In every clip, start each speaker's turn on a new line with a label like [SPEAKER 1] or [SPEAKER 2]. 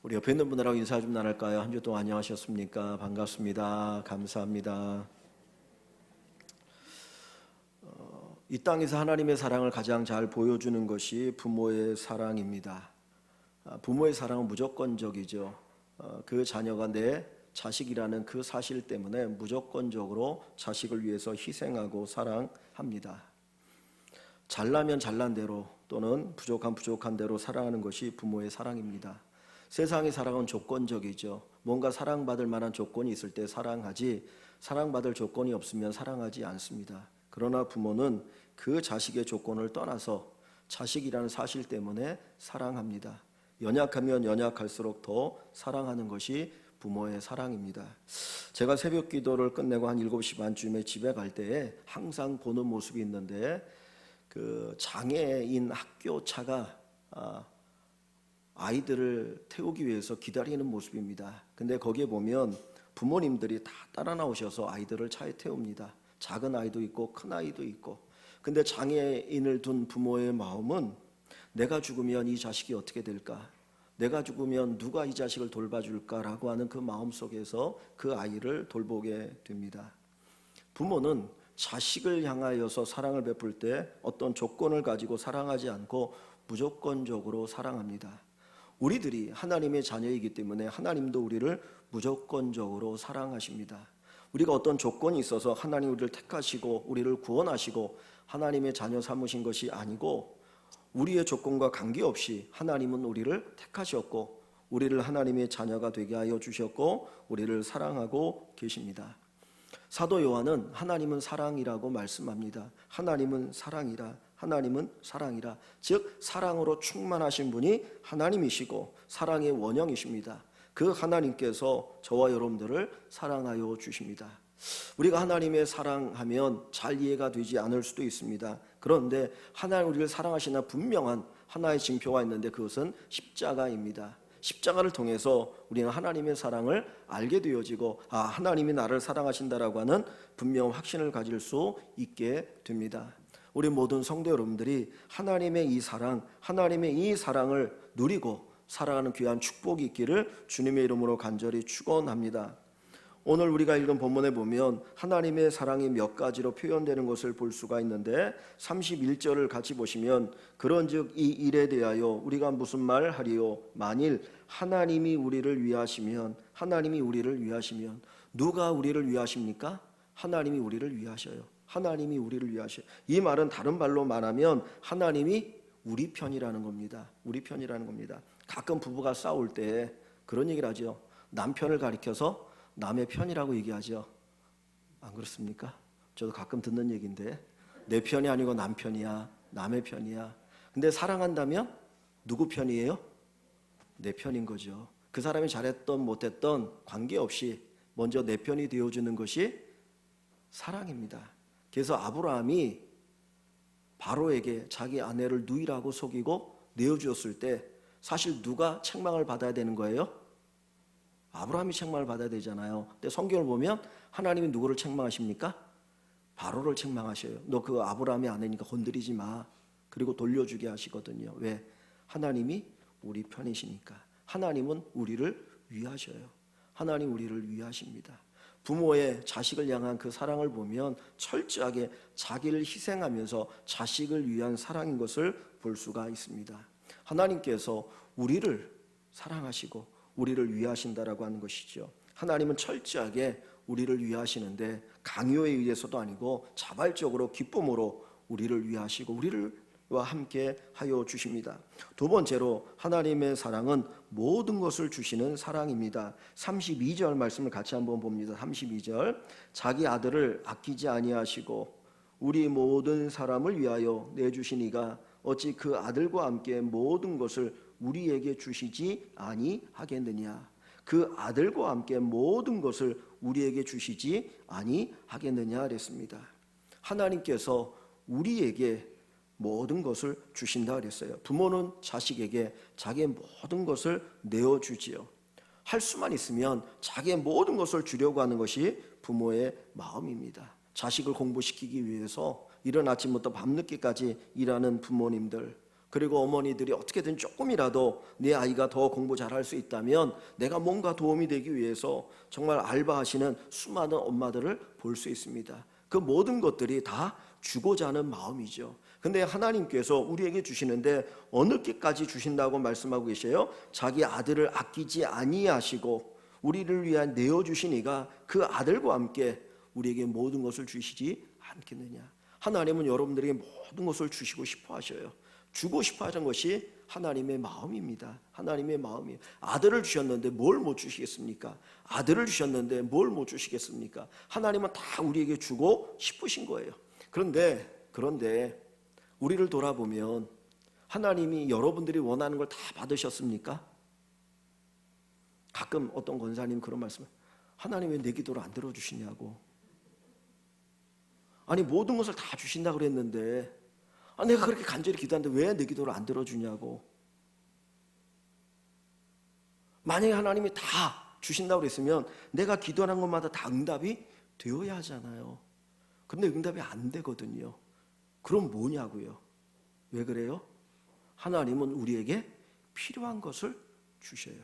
[SPEAKER 1] 우리 옆에 있는 분들하고 인사 좀 나눌까요? 한 주 동안 안녕하셨습니까? 반갑습니다. 감사합니다. 이 땅에서 하나님의 사랑을 가장 잘 보여주는 것이 부모의 사랑입니다. 부모의 사랑은 무조건적이죠. 그 자녀가 내 자식이라는 그 사실 때문에 무조건적으로 자식을 위해서 희생하고 사랑합니다. 잘나면 잘난 대로 또는 부족한 대로 사랑하는 것이 부모의 사랑입니다. 세상의 사랑은 조건적이죠. 뭔가 사랑받을 만한 조건이 있을 때 사랑하지, 사랑받을 조건이 없으면 사랑하지 않습니다. 그러나 부모는 그 자식의 조건을 떠나서 자식이라는 사실 때문에 사랑합니다. 연약하면 연약할수록 더 사랑하는 것이 부모의 사랑입니다. 제가 새벽 기도를 끝내고 한 7시 반쯤에 집에 갈 때에 항상 보는 모습이 있는데, 그 장애인 학교 차가 아이들을 태우기 위해서 기다리는 모습입니다. 근데 거기에 보면 부모님들이 다 따라 나오셔서 아이들을 차에 태웁니다. 작은 아이도 있고 큰 아이도 있고. 근데 장애인을 둔 부모의 마음은 내가 죽으면 이 자식이 어떻게 될까? 내가 죽으면 누가 이 자식을 돌봐줄까라고 하는 그 마음 속에서 그 아이를 돌보게 됩니다. 부모는 자식을 향하여서 사랑을 베풀 때 어떤 조건을 가지고 사랑하지 않고 무조건적으로 사랑합니다. 우리들이 하나님의 자녀이기 때문에 하나님도 우리를 무조건적으로 사랑하십니다. 우리가 어떤 조건이 있어서 하나님 우리를 택하시고 우리를 구원하시고 하나님의 자녀 삼으신 것이 아니고, 우리의 조건과 관계없이 하나님은 우리를 택하셨고 우리를 하나님의 자녀가 되게 하여 주셨고 우리를 사랑하고 계십니다. 사도 요한은 하나님은 사랑이라고 말씀합니다. 하나님은 사랑이라, 하나님은 사랑이라. 즉 사랑으로 충만하신 분이 하나님이시고 사랑의 원형이십니다. 그 하나님께서 저와 여러분들을 사랑하여 주십니다. 우리가 하나님의 사랑하면 잘 이해가 되지 않을 수도 있습니다. 그런데 하나님 우리를 사랑하시나 분명한 하나의 징표가 있는데 그것은 십자가입니다. 십자가를 통해서 우리는 하나님의 사랑을 알게 되어지고 하나님이 나를 사랑하신다라고 하는 분명한 확신을 가질 수 있게 됩니다. 우리 모든 성도 여러분들이 하나님의 이 사랑, 하나님의 이 사랑을 누리고 살아가는 귀한 축복이 있기를 주님의 이름으로 간절히 축원합니다. 오늘 우리가 읽은 본문에 보면 하나님의 사랑이 몇 가지로 표현되는 것을 볼 수가 있는데 31절을 같이 보시면 그런즉 이 일에 대하여 우리가 무슨 말 하리요? 만일 하나님이 우리를 위하시면, 하나님이 우리를 위하시면 누가 우리를 위하십니까? 하나님이 우리를 위하셔요. 하나님이 우리를 위하셔요. 이 말은 다른 말로 말하면 하나님이 우리 편이라는 겁니다. 우리 편이라는 겁니다. 가끔 부부가 싸울 때 그런 얘기를 하죠. 남편을 가리켜서 남의 편이라고 얘기하죠. 안 그렇습니까? 저도 가끔 듣는 얘기인데 내 편이 아니고 남 편이야, 남의 편이야. 근데 사랑한다면 누구 편이에요? 내 편인 거죠. 그 사람이 잘했던 못했던 관계없이 먼저 내 편이 되어주는 것이 사랑입니다. 그래서 아브라함이 바로에게 자기 아내를 누이라고 속이고 내어주었을 때 사실 누가 책망을 받아야 되는 거예요? 아브라함이 책망을 받아야 되잖아요. 근데 성경을 보면 하나님이 누구를 책망하십니까? 바로를 책망하셔요. 너 그 아브라함이 아내니까 건드리지 마. 그리고 돌려주게 하시거든요. 왜? 하나님이 우리 편이시니까. 하나님은 우리를 위하셔요. 하나님 우리를 위하십니다. 부모의 자식을 향한 그 사랑을 보면 철저하게 자기를 희생하면서 자식을 위한 사랑인 것을 볼 수가 있습니다. 하나님께서 우리를 사랑하시고 우리를 위하신다라고 하는 것이죠. 하나님은 철저하게 우리를 위하시는데 강요에 의해서도 아니고 자발적으로 기쁨으로 우리를 위하시고 우리와 함께 하여 주십니다. 두 번째로 하나님의 사랑은 모든 것을 주시는 사랑입니다. 32절 말씀을 같이 한번 봅니다. 32절 자기 아들을 아끼지 아니하시고 우리 모든 사람을 위하여 내주시니가 어찌 그 아들과 함께 모든 것을 우리에게 주시지 아니하겠느냐. 그 아들과 함께 모든 것을 우리에게 주시지 아니하겠느냐 그랬습니다. 하나님께서 우리에게 모든 것을 주신다 그랬어요. 부모는 자식에게 자기의 모든 것을 내어주지요. 할 수만 있으면 자기의 모든 것을 주려고 하는 것이 부모의 마음입니다. 자식을 공부시키기 위해서 이른 아침부터 밤늦게까지 일하는 부모님들, 그리고 어머니들이 어떻게든 조금이라도 내 아이가 더 공부 잘할 수 있다면 내가 뭔가 도움이 되기 위해서 정말 알바하시는 수많은 엄마들을 볼 수 있습니다. 그 모든 것들이 다 주고자 하는 마음이죠. 근데 하나님께서 우리에게 주시는데 어느 때까지 주신다고 말씀하고 계세요? 자기 아들을 아끼지 아니하시고 우리를 위한 내어주신 이가 그 아들과 함께 우리에게 모든 것을 주시지 않겠느냐. 하나님은 여러분들에게 모든 것을 주시고 싶어 하셔요. 주고 싶어 하는 것이 하나님의 마음입니다. 하나님의 마음이에요. 아들을 주셨는데 뭘 못 주시겠습니까? 아들을 주셨는데 뭘 못 주시겠습니까? 하나님은 다 우리에게 주고 싶으신 거예요. 그런데 우리를 돌아보면 하나님이 여러분들이 원하는 걸 다 받으셨습니까? 가끔 어떤 권사님 그런 말씀을, 하나님 왜 내 기도를 안 들어주시냐고. 아니 모든 것을 다 주신다고 그랬는데 내가 그렇게 간절히 기도하는데 왜 내 기도를 안 들어주냐고. 만약에 하나님이 다 주신다고 그랬으면 내가 기도하는 것마다 다 응답이 되어야 하잖아요. 근데 응답이 안 되거든요. 그럼 뭐냐고요. 왜 그래요? 하나님은 우리에게 필요한 것을 주셔요.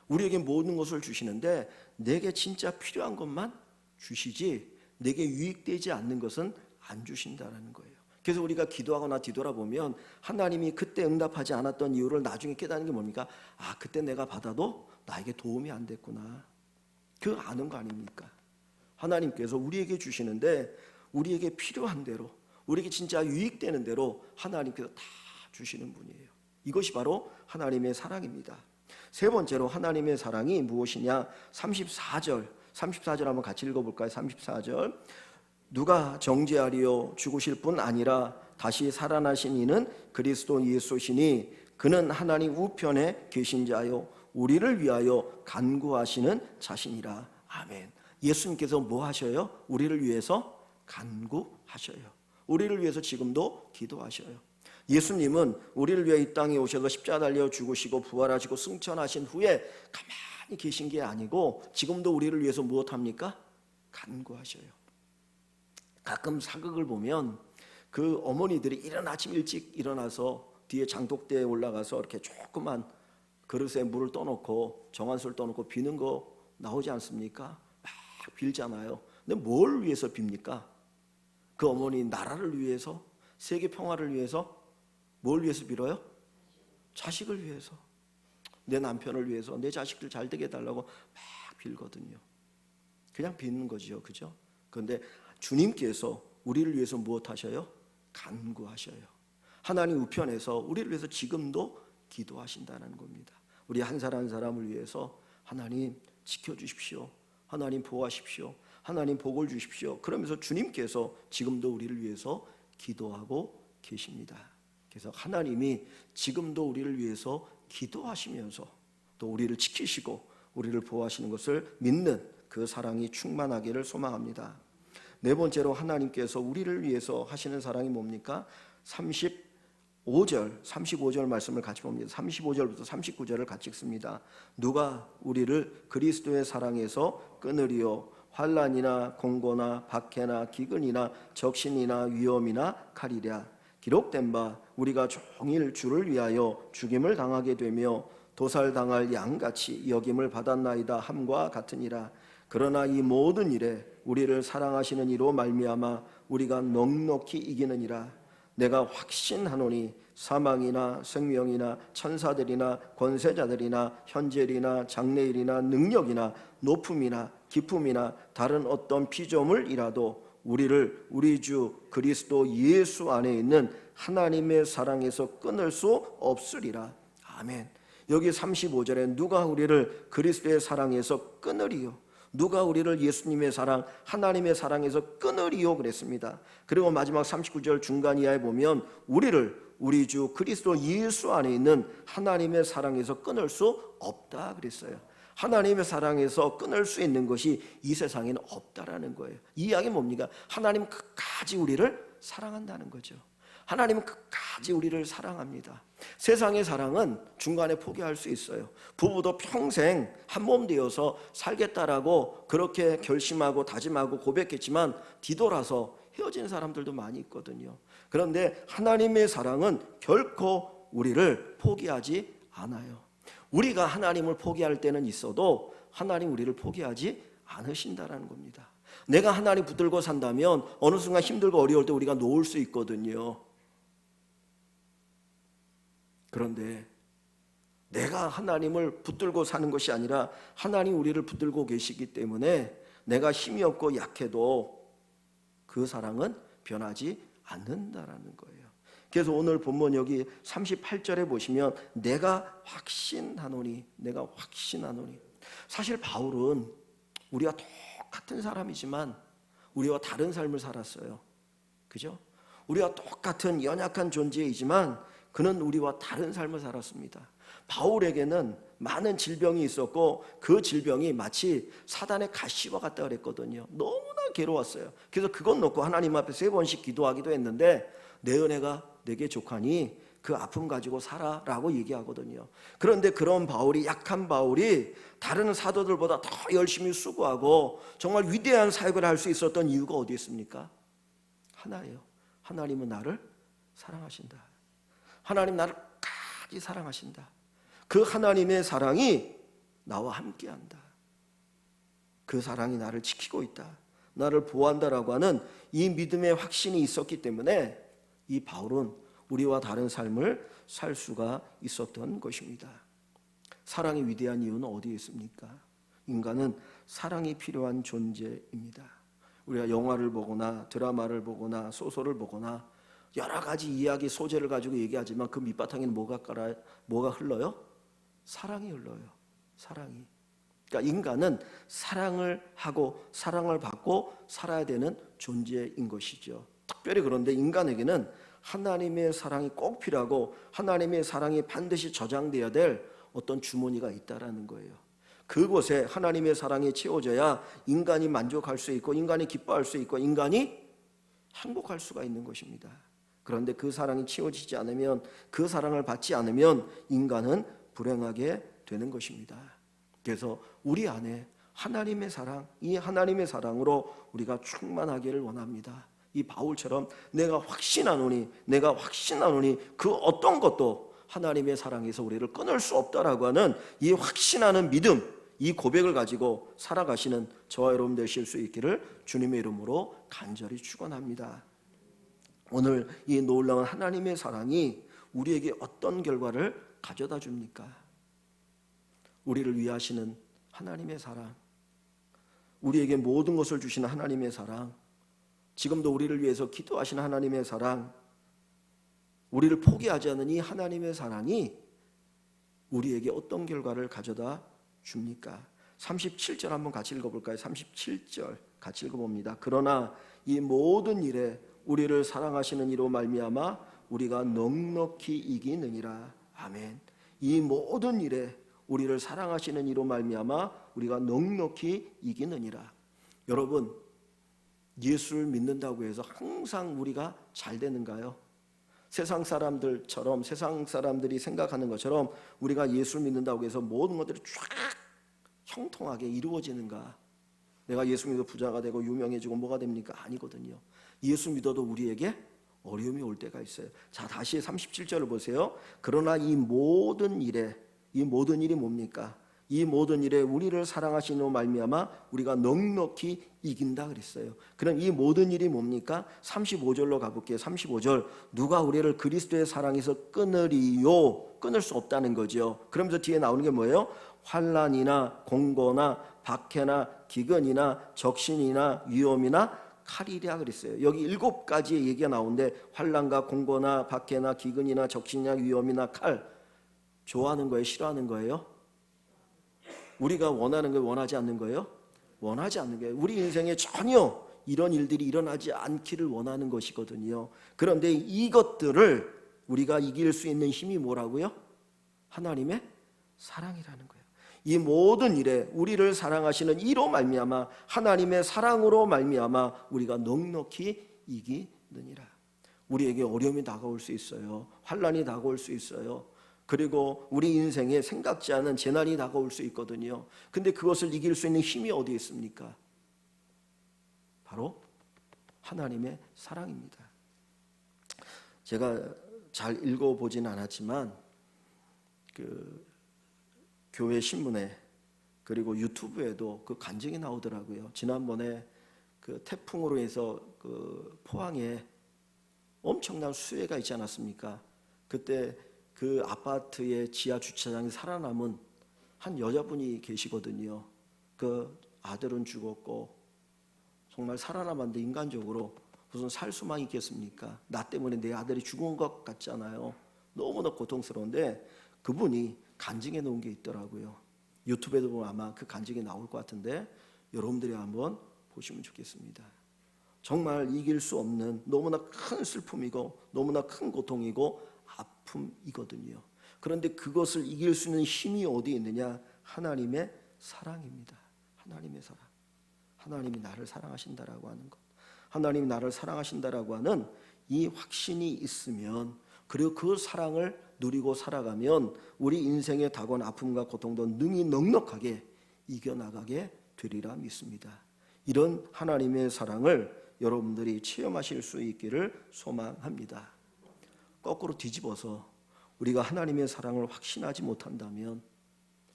[SPEAKER 1] 우리에게 모든 것을 주시는데 내게 진짜 필요한 것만 주시지 내게 유익되지 않는 것은 안 주신다는 거예요. 그래서 우리가 기도하거나 뒤돌아보면 하나님이 그때 응답하지 않았던 이유를 나중에 깨닫는 게 뭡니까? 그때 내가 받아도 나에게 도움이 안 됐구나. 그거 아는 거 아닙니까? 하나님께서 우리에게 주시는데 우리에게 필요한 대로, 우리에게 진짜 유익되는 대로 하나님께서 다 주시는 분이에요. 이것이 바로 하나님의 사랑입니다. 세 번째로 하나님의 사랑이 무엇이냐? 34절 한번 같이 읽어볼까요? 34절. 누가 정죄하리요 죽으실 뿐 아니라 다시 살아나신 이는 그리스도 예수시니 그는 하나님 우편에 계신 자요 우리를 위하여 간구하시는 자신이라. 아멘. 예수님께서 뭐 하셔요? 우리를 위해서 간구하셔요. 우리를 위해서 지금도 기도하셔요. 예수님은 우리를 위해 이 땅에 오셔서 십자가 달려 죽으시고 부활하시고 승천하신 후에 가만히 계신 게 아니고 지금도 우리를 위해서 무엇합니까? 간구하셔요. 가끔 사극을 보면 그 어머니들이 이른 아침 일찍 일어나서 뒤에 장독대에 올라가서 이렇게 조그만 그릇에 물을 떠놓고 정한술 떠놓고 비는 거 나오지 않습니까? 막 빌잖아요. 근데 뭘 위해서 빕니까? 그 어머니 나라를 위해서, 세계 평화를 위해서, 뭘 위해서 빌어요? 자식을 위해서, 내 남편을 위해서, 내 자식들 잘 되게 해달라고 막 빌거든요. 그냥 빚는 거죠, 그죠? 그런데 주님께서 우리를 위해서 무엇 하셔요? 간구하셔요. 하나님 우편에서 우리를 위해서 지금도 기도하신다는 겁니다. 우리 한 사람 한 사람을 위해서 하나님 지켜주십시오. 하나님 보호하십시오. 하나님 복을 주십시오. 그러면서 주님께서 지금도 우리를 위해서 기도하고 계십니다. 그래서 하나님이 지금도 우리를 위해서 기도하시면서 또 우리를 지키시고 우리를 보호하시는 것을 믿는 그 사랑이 충만하기를 소망합니다. 네 번째로 하나님께서 우리를 위해서 하시는 사랑이 뭡니까? 35절 말씀을 같이 봅니다. 35절부터 39절을 같이 읽습니다. 누가 우리를 그리스도의 사랑에서 끊으리요? 환난이나 공고나 박해나 기근이나 적신이나 위험이나 칼이랴. 기록된 바 우리가 종일 주를 위하여 죽임을 당하게 되며 도살당할 양같이 여김을 받았나이다 함과 같으니라. 그러나 이 모든 일에 우리를 사랑하시는 이로 말미암아 우리가 넉넉히 이기느니라. 내가 확신하노니 사망이나 생명이나 천사들이나 권세자들이나 현재일이나 장래일이나 능력이나 높음이나 깊음이나 다른 어떤 피조물이라도 우리를 우리 주 그리스도 예수 안에 있는 하나님의 사랑에서 끊을 수 없으리라. 아멘. 여기 35절에 누가 우리를 그리스도의 사랑에서 끊으리요? 누가 우리를 예수님의 사랑, 하나님의 사랑에서 끊으리요? 그랬습니다. 그리고 마지막 39절 중간 이하에 보면 우리를 우리 주 그리스도 예수 안에 있는 하나님의 사랑에서 끊을 수 없다 그랬어요. 하나님의 사랑에서 끊을 수 있는 것이 이 세상에는 없다라는 거예요. 이 이야기는 뭡니까? 하나님은 끝까지 우리를 사랑한다는 거죠. 하나님은 끝까지 우리를 사랑합니다. 세상의 사랑은 중간에 포기할 수 있어요. 부부도 평생 한 몸 되어서 살겠다라고 그렇게 결심하고 다짐하고 고백했지만 뒤돌아서 헤어진 사람들도 많이 있거든요. 그런데 하나님의 사랑은 결코 우리를 포기하지 않아요. 우리가 하나님을 포기할 때는 있어도 하나님 우리를 포기하지 않으신다라는 겁니다. 내가 하나님 붙들고 산다면 어느 순간 힘들고 어려울 때 우리가 놓을 수 있거든요. 그런데 내가 하나님을 붙들고 사는 것이 아니라 하나님 우리를 붙들고 계시기 때문에 내가 힘이 없고 약해도 그 사랑은 변하지 않는다라는 거예요. 그래서 오늘 본문 여기 38절에 보시면 내가 확신하노니, 내가 확신하노니. 사실 바울은 우리와 똑같은 사람이지만 우리와 다른 삶을 살았어요. 그죠? 우리와 똑같은 연약한 존재이지만 그는 우리와 다른 삶을 살았습니다. 바울에게는 많은 질병이 있었고 그 질병이 마치 사단의 가시와 같다 그랬거든요. 너무나 괴로웠어요. 그래서 그것 놓고 하나님 앞에 3번씩 기도하기도 했는데 내 은혜가 내게 족하니 그 아픔 가지고 살아라고 얘기하거든요. 그런데 그런 바울이, 약한 바울이 다른 사도들보다 더 열심히 수고하고 정말 위대한 사역을 할 수 있었던 이유가 어디 있습니까? 하나예요. 하나님은 나를 사랑하신다. 하나님 나를 강하게 사랑하신다. 그 하나님의 사랑이 나와 함께한다. 그 사랑이 나를 지키고 있다. 나를 보호한다라고 하는 이 믿음의 확신이 있었기 때문에 이 바울은 우리와 다른 삶을 살 수가 있었던 것입니다. 사랑이 위대한 이유는 어디에 있습니까? 인간은 사랑이 필요한 존재입니다. 우리가 영화를 보거나 드라마를 보거나 소설을 보거나 여러 가지 이야기 소재를 가지고 얘기하지만 그 밑바탕에는 뭐가 흘러요? 사랑이 흘러요. 사랑이. 그러니까 인간은 사랑을 하고 사랑을 받고 살아야 되는 존재인 것이죠. 특별히 그런데 인간에게는 하나님의 사랑이 꼭 필요하고 하나님의 사랑이 반드시 저장되어야 될 어떤 주머니가 있다라는 거예요. 그곳에 하나님의 사랑이 채워져야 인간이 만족할 수 있고 인간이 기뻐할 수 있고 인간이 행복할 수가 있는 것입니다. 그런데 그 사랑이 채워지지 않으면, 그 사랑을 받지 않으면 인간은 불행하게 되는 것입니다. 그래서 우리 안에 하나님의 사랑, 이 하나님의 사랑으로 우리가 충만하기를 원합니다. 이 바울처럼 내가 확신하노니 그 어떤 것도 하나님의 사랑에서 우리를 끊을 수 없다라고 하는 이 확신하는 믿음, 이 고백을 가지고 살아가시는 저와 여러분 되실 수 있기를 주님의 이름으로 간절히 축원합니다. 오늘 이 놀라운 하나님의 사랑이 우리에게 어떤 결과를 가져다 줍니까? 우리를 위하시는 하나님의 사랑, 우리에게 모든 것을 주시는 하나님의 사랑, 지금도 우리를 위해서 기도하시는 하나님의 사랑, 우리를 포기하지 않는 이 하나님의 사랑이 우리에게 어떤 결과를 가져다 줍니까? 37절 한번 같이 읽어볼까요? 37절 같이 읽어봅니다. 그러나 이 모든 일에 우리를 사랑하시는 이로 말미암아 우리가 넉넉히 이기느니라. 아멘. 이 모든 일에 우리를 사랑하시는 이로 말미암아 우리가 넉넉히 이기느니라. 여러분, 예수를 믿는다고 해서 항상 우리가 잘 되는가요? 세상 사람들처럼, 세상 사람들이 생각하는 것처럼 우리가 예수를 믿는다고 해서 모든 것들이 쫙 형통하게 이루어지는가? 내가 예수 믿어 부자가 되고 유명해지고 뭐가 됩니까? 아니거든요. 예수 믿어도 우리에게 어려움이 올 때가 있어요. 자, 다시 37절을 보세요. 그러나 이 모든 일이 뭡니까? 이 모든 일에 우리를 사랑하시는 말미암아 우리가 넉넉히 이긴다 그랬어요. 그럼 이 모든 일이 뭡니까? 35절로 가볼게요. 35절. 누가 우리를 그리스도의 사랑에서 끊으리요? 끊을 수 없다는 거죠. 그러면서 뒤에 나오는 게 뭐예요? 환난이나 공고나 박해나 기근이나 적신이나 위험이나 칼이랴 그랬어요. 여기 7가지의 얘기가 나오는데 환난과 공고나 박해나 기근이나 적신이나 위험이나 칼. 좋아하는 거예요? 싫어하는 거예요? 우리가 원하는 걸 원하지 않는 거예요? 원하지 않는 거예요. 우리 인생에 전혀 이런 일들이 일어나지 않기를 원하는 것이거든요. 그런데 이것들을 우리가 이길 수 있는 힘이 뭐라고요? 하나님의 사랑이라는 거예요. 이 모든 일에 우리를 사랑하시는 이로 말미암아 하나님의 사랑으로 말미암아 우리가 넉넉히 이기느니라. 우리에게 어려움이 다가올 수 있어요. 환난이 다가올 수 있어요. 그리고 우리 인생에 생각지 않은 재난이 다가올 수 있거든요. 근데 그것을 이길 수 있는 힘이 어디에 있습니까? 바로 하나님의 사랑입니다. 제가 잘 읽어보진 않았지만 그 교회 신문에 그리고 유튜브에도 그 간증이 나오더라고요. 지난번에 그 태풍으로 해서 그 포항에 엄청난 수해가 있지 않았습니까? 그때 그 아파트의 지하 주차장에 살아남은 한 여자분이 계시거든요. 그 아들은 죽었고 정말 살아남았는데 인간적으로 무슨 살 수망이 있겠습니까? 나 때문에 내 아들이 죽은 것 같잖아요. 너무나 고통스러운데 그분이 간증해 놓은 게 있더라고요. 유튜브에도 보면 아마 그 간증이 나올 것 같은데 여러분들이 한번 보시면 좋겠습니다. 정말 이길 수 없는 너무나 큰 슬픔이고 너무나 큰 고통이고 아픔이거든요. 그런데 그것을 이길 수 있는 힘이 어디에 있느냐? 하나님의 사랑입니다. 하나님의 사랑. 하나님이 나를 사랑하신다라고 하는 것, 하나님이 나를 사랑하신다라고 하는 이 확신이 있으면, 그리고 그 사랑을 누리고 살아가면 우리 인생의 다가온 아픔과 고통도 능히 넉넉하게 이겨나가게 되리라 믿습니다. 이런 하나님의 사랑을 여러분들이 체험하실 수 있기를 소망합니다. 거꾸로 뒤집어서 우리가 하나님의 사랑을 확신하지 못한다면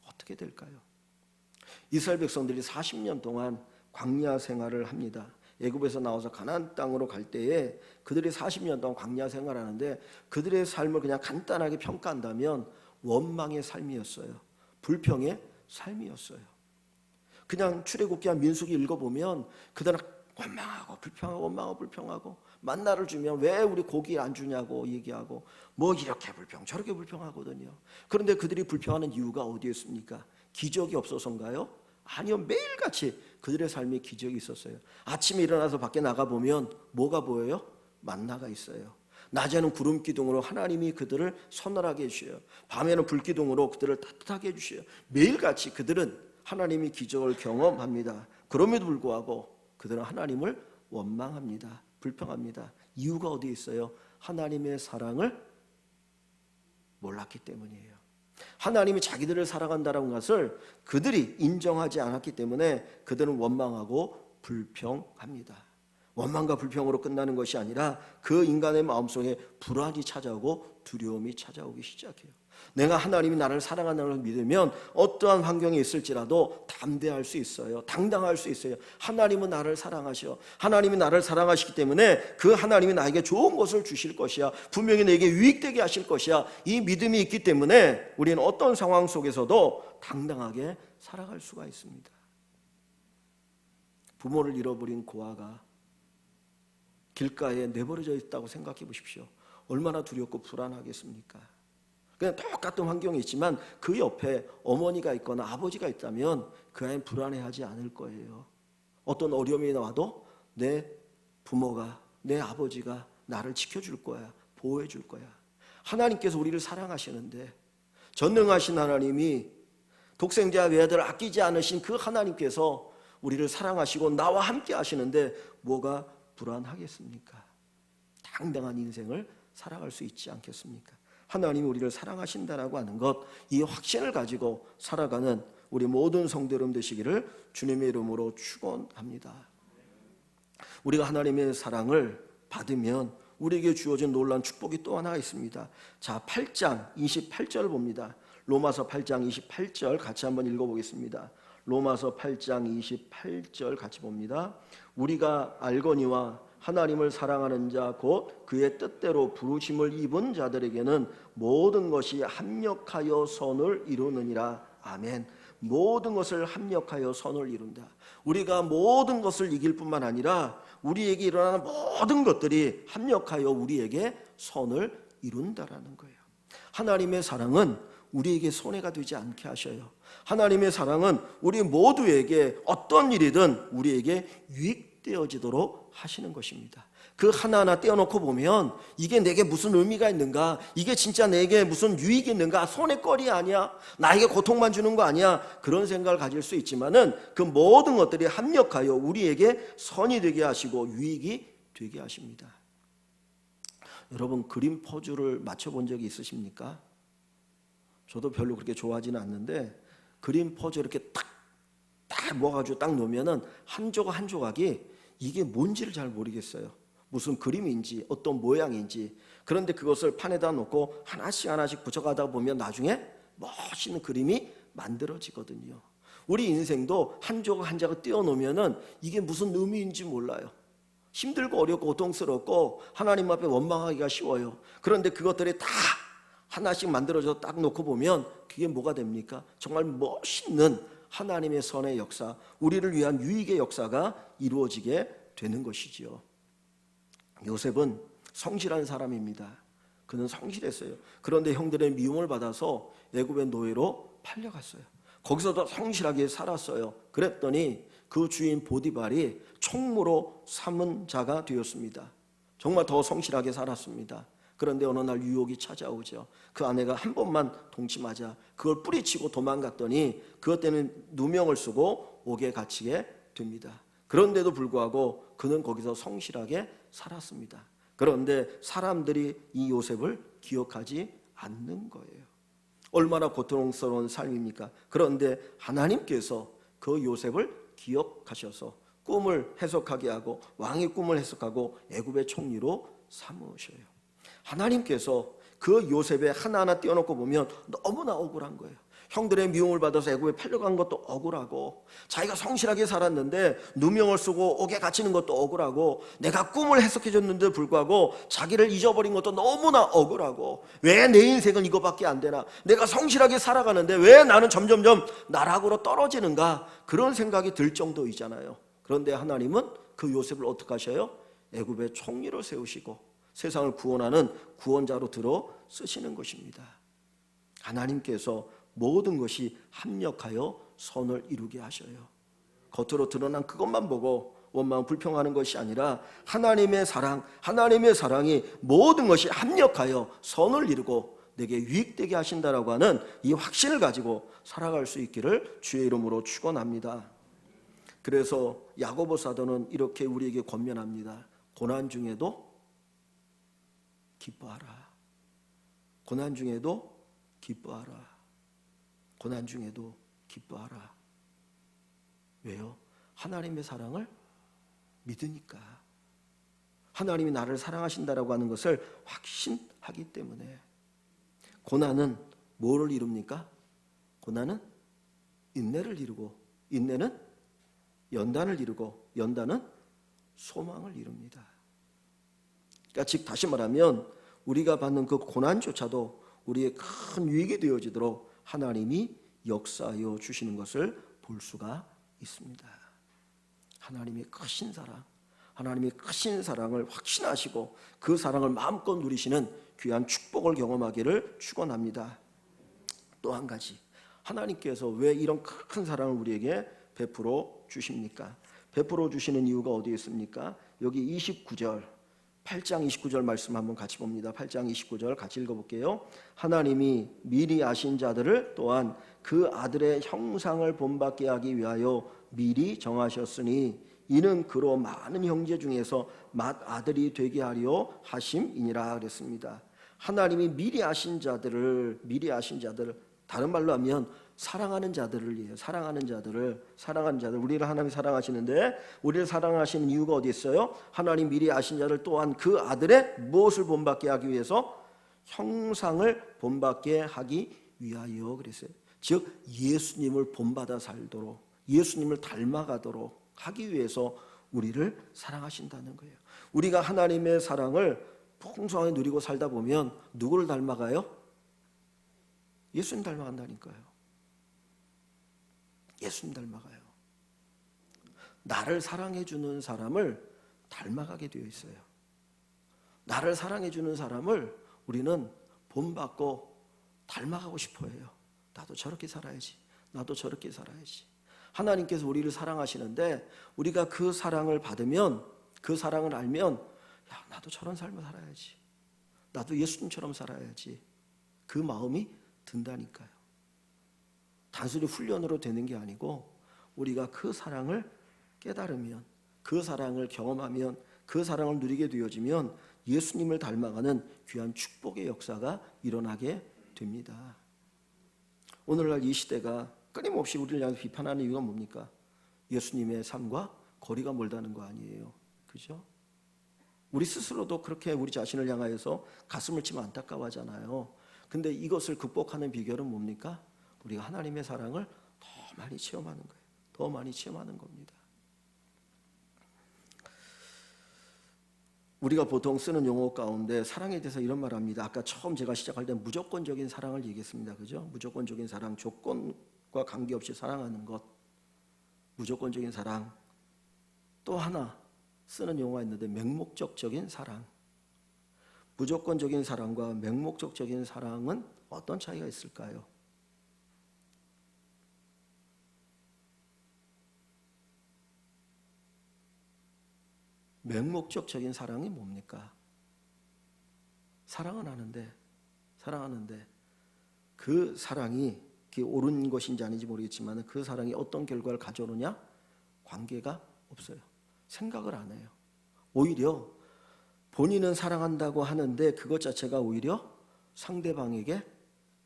[SPEAKER 1] 어떻게 될까요? 이스라엘 백성들이 40년 동안 광야 생활을 합니다. 애굽에서 나와서 가나안 땅으로 갈 때에 그들이 40년 동안 광야 생활하는데 그들의 삶을 그냥 간단하게 평가한다면 원망의 삶이었어요. 불평의 삶이었어요. 그냥 출애굽기와 민수기 읽어보면 그들은 원망하고 불평하고 원망하고 불평하고, 만나를 주면 왜 우리 고기 안 주냐고 얘기하고 뭐 이렇게 불평 저렇게 불평하거든요. 그런데 그들이 불평하는 이유가 어디에 있습니까? 기적이 없어서인가요? 아니요, 매일같이 그들의 삶에 기적이 있었어요. 아침에 일어나서 밖에 나가보면 뭐가 보여요? 만나가 있어요. 낮에는 구름 기둥으로 하나님이 그들을 서늘하게 해주셔요. 밤에는 불 기둥으로 그들을 따뜻하게 해주셔요. 매일같이 그들은 하나님이 기적을 경험합니다. 그럼에도 불구하고 그들은 하나님을 원망합니다. 불평합니다. 이유가 어디에 있어요? 하나님의 사랑을 몰랐기 때문이에요. 하나님이 자기들을 사랑한다는 것을 그들이 인정하지 않았기 때문에 그들은 원망하고 불평합니다. 원망과 불평으로 끝나는 것이 아니라 그 인간의 마음속에 불안이 찾아오고 두려움이 찾아오기 시작해요. 내가 하나님이 나를 사랑한다는 걸 믿으면 어떠한 환경에 있을지라도 담대할 수 있어요. 당당할 수 있어요. 하나님은 나를 사랑하셔. 하나님이 나를 사랑하시기 때문에 그 하나님이 나에게 좋은 것을 주실 것이야. 분명히 내게 유익되게 하실 것이야. 이 믿음이 있기 때문에 우리는 어떤 상황 속에서도 당당하게 살아갈 수가 있습니다. 부모를 잃어버린 고아가 길가에 내버려져 있다고 생각해 보십시오. 얼마나 두렵고 불안하겠습니까? 그냥 똑같은 환경이 있지만 그 옆에 어머니가 있거나 아버지가 있다면 그 아이는 불안해하지 않을 거예요. 어떤 어려움이 나와도 내 부모가, 내 아버지가 나를 지켜줄 거야, 보호해 줄 거야. 하나님께서 우리를 사랑하시는데, 전능하신 하나님이 독생자 외아들을 아끼지 않으신 그 하나님께서 우리를 사랑하시고 나와 함께 하시는데 뭐가 불안하겠습니까? 당당한 인생을 살아갈 수 있지 않겠습니까? 하나님이 우리를 사랑하신다라고 하는 것, 이 확신을 가지고 살아가는 우리 모든 성도 여러분 되시기를 주님의 이름으로 축원합니다. 우리가 하나님의 사랑을 받으면 우리에게 주어진 놀라운 축복이 또 하나 있습니다. 자, 8장 28절 봅니다. 로마서 8장 28절 같이 한번 읽어보겠습니다. 로마서 8장 28절 같이 봅니다. 우리가 알거니와 하나님을 사랑하는 자 곧 그의 뜻대로 부르심을 입은 자들에게는 모든 것이 합력하여 선을 이루느니라. 아멘. 모든 것을 합력하여 선을 이룬다. 우리가 모든 것을 이길 뿐만 아니라 우리에게 일어나는 모든 것들이 합력하여 우리에게 선을 이룬다라는 거예요. 하나님의 사랑은 우리에게 손해가 되지 않게 하셔요. 하나님의 사랑은 우리 모두에게 어떤 일이든 우리에게 유익되어지도록 하시는 것입니다. 그 하나하나 떼어놓고 보면 이게 내게 무슨 의미가 있는가, 이게 진짜 내게 무슨 유익이 있는가, 손해거리 아니야, 나에게 고통만 주는 거 아니야, 그런 생각을 가질 수 있지만은 그 모든 것들이 합력하여 우리에게 선이 되게 하시고 유익이 되게 하십니다. 여러분, 그림 퍼즐을 맞춰본 적이 있으십니까? 저도 별로 그렇게 좋아하지는 않는데 그림 퍼즐 이렇게 딱 모아가지고 딱 놓으면은 한 조각 한 조각이 이게 뭔지를 잘 모르겠어요. 무슨 그림인지 어떤 모양인지. 그런데 그것을 판에다 놓고 하나씩 하나씩 붙여가다 보면 나중에 멋있는 그림이 만들어지거든요. 우리 인생도 한 조각 한 조각 띄워놓으면 이게 무슨 의미인지 몰라요. 힘들고 어렵고 고통스럽고 하나님 앞에 원망하기가 쉬워요. 그런데 그것들이 다 하나씩 만들어져 딱 놓고 보면 그게 뭐가 됩니까? 정말 멋있는 하나님의 선의 역사, 우리를 위한 유익의 역사가 이루어지게 되는 것이지요. 요셉은 성실한 사람입니다. 그는 성실했어요. 그런데 형들의 미움을 받아서 애굽의 노예로 팔려갔어요. 거기서도 성실하게 살았어요. 그랬더니 그 주인 보디발이 총무로 삼은 자가 되었습니다. 정말 더 성실하게 살았습니다. 그런데 어느 날 유혹이 찾아오죠. 그 아내가 한 번만 동침하자 그걸 뿌리치고 도망갔더니 그것 때문에 누명을 쓰고 옥에 갇히게 됩니다. 그런데도 불구하고 그는 거기서 성실하게 살았습니다. 그런데 사람들이 이 요셉을 기억하지 않는 거예요. 얼마나 고통스러운 삶입니까? 그런데 하나님께서 그 요셉을 기억하셔서 꿈을 해석하게 하고 왕의 꿈을 해석하고 애굽의 총리로 삼으셔요. 하나님께서 그 요셉의 하나하나 띄워놓고 보면 너무나 억울한 거예요. 형들의 미움을 받아서 애굽에 팔려간 것도 억울하고, 자기가 성실하게 살았는데 누명을 쓰고 옥에 갇히는 것도 억울하고, 내가 꿈을 해석해 줬는데 불구하고 자기를 잊어버린 것도 너무나 억울하고, 왜 내 인생은 이거밖에 안 되나, 내가 성실하게 살아가는데 왜 나는 점점점 나락으로 떨어지는가, 그런 생각이 들 정도이잖아요. 그런데 하나님은 그 요셉을 어떻게 하셔요? 애굽의 총리로 세우시고 세상을 구원하는 구원자로 들어 쓰시는 것입니다. 하나님께서 모든 것이 합력하여 선을 이루게 하셔요. 겉으로 드러난 그것만 보고 원망 불평하는 것이 아니라 하나님의 사랑, 하나님의 사랑이 모든 것이 합력하여 선을 이루고 내게 유익되게 하신다라고 하는 이 확신을 가지고 살아갈 수 있기를 주의 이름으로 축원합니다. 그래서 야고보 사도는 이렇게 우리에게 권면합니다. 고난 중에도 기뻐하라. 고난 중에도 기뻐하라. 고난 중에도 기뻐하라. 왜요? 하나님의 사랑을 믿으니까. 하나님이 나를 사랑하신다라고 하는 것을 확신하기 때문에. 고난은 뭐를 이룹니까? 고난은 인내를 이루고, 인내는 연단을 이루고, 연단은 소망을 이룹니다. 그러니까 즉 다시 말하면 우리가 받는 그 고난조차도 우리의 큰 유익이 되어지도록 하나님이 역사하여 주시는 것을 볼 수가 있습니다. 하나님의 크신 사랑, 하나님의 크신 사랑을 확신하시고 그 사랑을 마음껏 누리시는 귀한 축복을 경험하기를 축원합니다. 또 한 가지, 하나님께서 왜 이런 큰 사랑을 우리에게 베풀어 주십니까? 베풀어 주시는 이유가 어디에 있습니까? 여기 29절, 8장 29절 말씀 한번 같이 봅니다. 8장 29절 같이 읽어볼게요. 하나님이 미리 아신 자들을 또한 그 아들의 형상을 본받게 하기 위하여 미리 정하셨으니 이는 그로 많은 형제 중에서 맏아들이 되게 하려 하심이니라 그랬습니다. 하나님이 미리 아신 자들을, 다른 말로 하면 사랑하는 자들을, 사랑하는 자들, 우리를 하나님이 사랑하시는데 우리를 사랑하시는 이유가 어디 있어요? 하나님 미리 아신 자를 또한 그 아들의 무엇을 본받게 하기 위해서? 형상을 본받게 하기 위하여 그랬어요. 즉 예수님을 본받아 살도록, 예수님을 닮아가도록 하기 위해서 우리를 사랑하신다는 거예요. 우리가 하나님의 사랑을 풍성하게 누리고 살다 보면 누구를 닮아가요? 예수님 닮아간다니까요. 예수님 닮아가요. 나를 사랑해주는 사람을 닮아가게 되어 있어요. 나를 사랑해주는 사람을 우리는 본받고 닮아가고 싶어 해요. 나도 저렇게 살아야지, 나도 저렇게 살아야지. 하나님께서 우리를 사랑하시는데 우리가 그 사랑을 받으면, 그 사랑을 알면, 야, 나도 저런 삶을 살아야지, 나도 예수님처럼 살아야지, 그 마음이 든다니까요. 단순히 훈련으로 되는 게 아니고 우리가 그 사랑을 깨달으면, 그 사랑을 경험하면, 그 사랑을 누리게 되어지면 예수님을 닮아가는 귀한 축복의 역사가 일어나게 됩니다. 오늘날 이 시대가 끊임없이 우리를 향해 비판하는 이유가 뭡니까? 예수님의 삶과 거리가 멀다는 거 아니에요. 그죠? 우리 스스로도 그렇게 우리 자신을 향하여서 가슴을 치면 안타까워하잖아요. 근데 이것을 극복하는 비결은 뭡니까? 우리가 하나님의 사랑을 더 많이 체험하는 거예요. 더 많이 체험하는 겁니다. 우리가 보통 쓰는 용어 가운데 사랑에 대해서 이런 말을 합니다. 아까 처음 제가 시작할 때 무조건적인 사랑을 얘기했습니다. 그죠? 무조건적인 사랑, 조건과 관계없이 사랑하는 것. 무조건적인 사랑. 또 하나 쓰는 용어가 있는데 맹목적인 사랑. 무조건적인 사랑과 맹목적인 사랑은 어떤 차이가 있을까요? 맹목적인 사랑이 뭡니까? 사랑은 사랑하는데 그 사랑이 옳은 것인지 아닌지 모르겠지만 그 사랑이 어떤 결과를 가져오느냐? 관계가 없어요. 생각을 안 해요. 오히려 본인은 사랑한다고 하는데 그것 자체가 오히려 상대방에게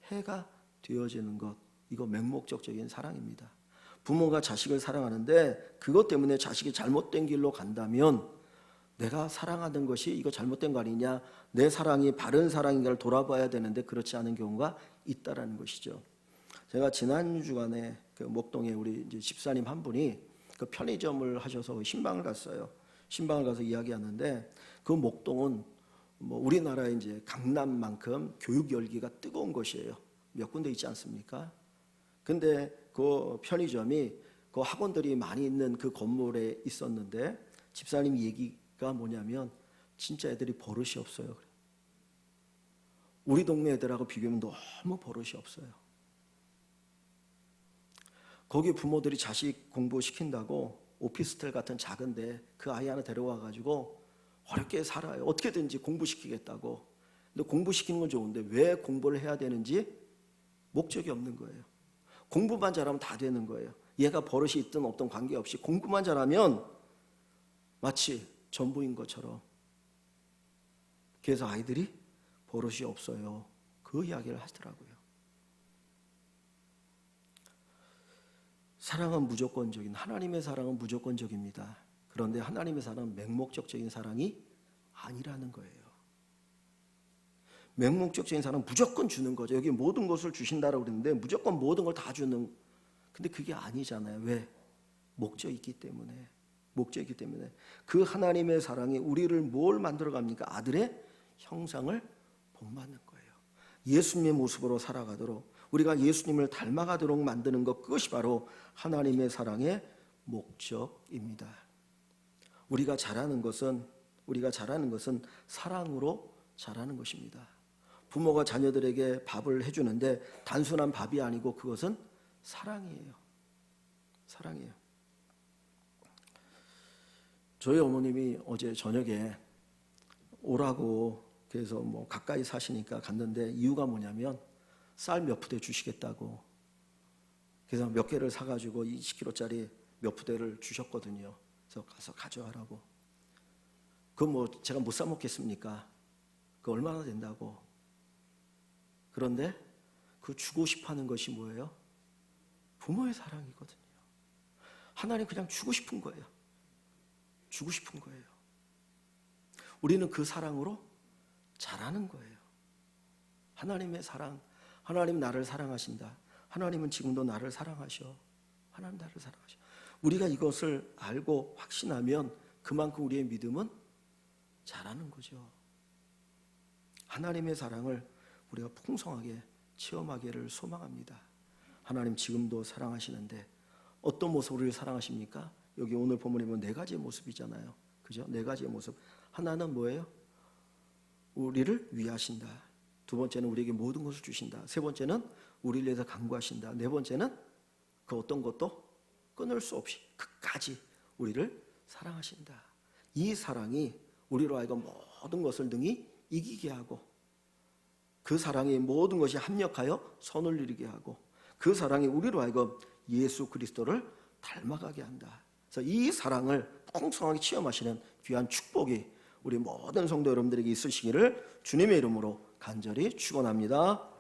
[SPEAKER 1] 해가 되어지는 것. 이거 맹목적인 사랑입니다. 부모가 자식을 사랑하는데 그것 때문에 자식이 잘못된 길로 간다면 내가 사랑하는 것이 이거 잘못된 거 아니냐, 내 사랑이 바른 사랑인가를 돌아봐야 되는데 그렇지 않은 경우가 있다라는 것이죠. 제가 지난 주간에 그 목동에 우리 이제 집사님 한 분이 그 편의점을 하셔서 신방을 갔어요. 신방을 가서 이야기하는데 그 목동은 뭐 우리나라의 이제 강남만큼 교육 열기가 뜨거운 곳이에요. 몇 군데 있지 않습니까? 근데 그 편의점이 그 학원들이 많이 있는 그 건물에 있었는데 집사님 얘기가 뭐냐면 진짜 애들이 버릇이 없어요. 우리 동네 애들하고 비교하면 너무 버릇이 없어요. 거기 부모들이 자식 공부시킨다고 오피스텔 같은 작은데 그 아이 하나 데려와 가지고 어렵게 살아요. 어떻게든지 공부시키겠다고. 근데 공부시키는 건 좋은데 왜 공부를 해야 되는지 목적이 없는 거예요. 공부만 잘하면 다 되는 거예요. 얘가 버릇이 있든 없든 관계없이 공부만 잘하면 마치 전부인 것처럼. 그래서 아이들이 버릇이 없어요. 그 이야기를 하시더라고요. 사랑은 무조건적인, 하나님의 사랑은 무조건적입니다. 그런데 하나님의 사랑은 맹목적인 사랑이 아니라는 거예요. 맹목적인 사랑은 무조건 주는 거죠. 여기 모든 것을 주신다라고 그랬는데 무조건 모든 걸 다 주는. 근데 그게 아니잖아요. 왜? 목적이 있기 때문에. 목적이 있기 때문에. 그 하나님의 사랑이 우리를 뭘 만들어 갑니까? 아들의 형상을 본받는 거예요. 예수님의 모습으로 살아가도록, 우리가 예수님을 닮아가도록 만드는 것, 그것이 바로 하나님의 사랑의 목적입니다. 우리가 잘하는 것은 사랑으로 잘하는 것입니다. 부모가 자녀들에게 밥을 해주는데 단순한 밥이 아니고 그것은 사랑이에요. 사랑이에요. 저희 어머님이 어제 저녁에 오라고 그래서 뭐 가까이 사시니까 갔는데 이유가 뭐냐면 쌀 몇 푸대 주시겠다고. 그래서 몇 개를 사가지고 20kg짜리 몇 푸대를 주셨거든요. 그래서 가서 가져와라고. 그거 뭐 제가 못 사 먹겠습니까? 그거 얼마나 된다고. 그런데 그 주고 싶어하는 것이 뭐예요? 부모의 사랑이거든요. 하나님 그냥 주고 싶은 거예요. 주고 싶은 거예요. 우리는 그 사랑으로 자라는 거예요. 하나님의 사랑, 하나님 나를 사랑하신다. 하나님은 지금도 나를 사랑하셔. 하나님 나를 사랑하셔. 우리가 이것을 알고 확신하면 그만큼 우리의 믿음은 자라는 거죠. 하나님의 사랑을 우리가 풍성하게 체험하기를 소망합니다. 하나님 지금도 사랑하시는데 어떤 모습으로 우리를 사랑하십니까? 여기 오늘 본문에 보면 네 가지의 모습이잖아요. 그죠? 네 가지의 모습. 하나는 뭐예요? 우리를 위하신다. 두 번째는 우리에게 모든 것을 주신다. 세 번째는 우리를 위해서 간구하신다. 네 번째는 그 어떤 것도 끊을 수 없이 끝까지 우리를 사랑하신다. 이 사랑이 우리로 하여금 모든 것을 능히 이기게 하고 그 사랑이 모든 것이 합력하여 선을 이루게 하고 그 사랑이 우리로 하여금 예수 그리스도를 닮아가게 한다. 그래서 이 사랑을 풍성하게 체험하시는 귀한 축복이 우리 모든 성도 여러분들에게 있으시기를 주님의 이름으로 간절히 축원합니다.